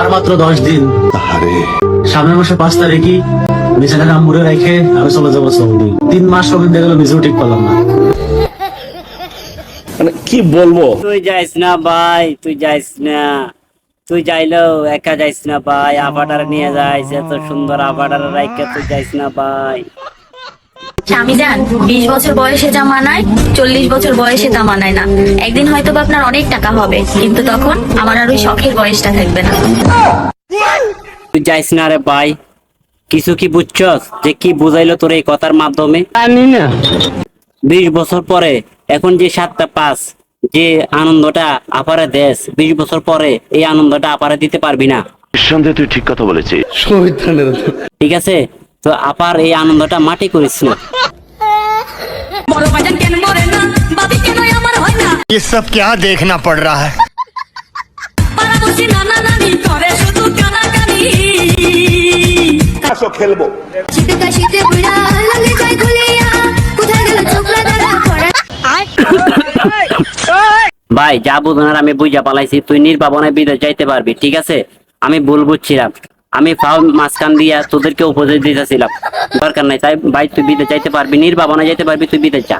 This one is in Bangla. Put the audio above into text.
আর মাত্র 10 দিন। সামনের মাসে 5 তারিখই বিছানায় আম্মুরে রেখে আমি চলে যাবো সৌদি। 3 মাস সৌদি গেল, নিজেও ঠিক পেলাম না। মানে কি বলবো। তুই যাইস না ভাই, তুই যাইস না। তুই যাইলেও একা যাইস না ভাই, আপাটার নিয়ে যাইস। এত সুন্দর আপাটার রাইখা তুই যাইস না ভাই। স্বামী যান, 20 বছর বয়সে যা মানায় 40 বছর বয়সে তা মানায় না। একদিন হয়তো বা আপনার অনেক টাকা হবে, কিন্তু তখন আমার আর ওই শখের বয়সটা থাকবে না। তুই যাইস না রে ভাই। কিছু কি বুঝছস যে কি বুঝাইলো তোর এই কথার মাধ্যমে? জানি না। 20 বছর পরে এখন যে 7টা 5 যে আনন্দটা আপারে দেশ, 20 বছর পরে এই আনন্দটা আপারে দিতে পারবি না। নিঃসন্দেহে তুই ঠিক কথা বলেছিস। ঠিক আছে, তো আপার এই আনন্দটা মাটি করিস না। ये सब क्या देखना पड़ रहा है। খেলবো ভাই যা বুঝানোর আমি বুঝা পালাইছি। তুই নির্বাবনে বিদেশ যাইতে পারবি, ঠিক আছে? আমি ভুল বুঝছিলাম। আমি ফাও মাঝখান দিয়া তোদেরকে উপদেশ দিতেছিলাম, দরকার নাই। তাই ভাই তুই বিদেশ যাইতে পারবি, নির্বাবনে যাইতে পারবি, তুই বিদেশ যা।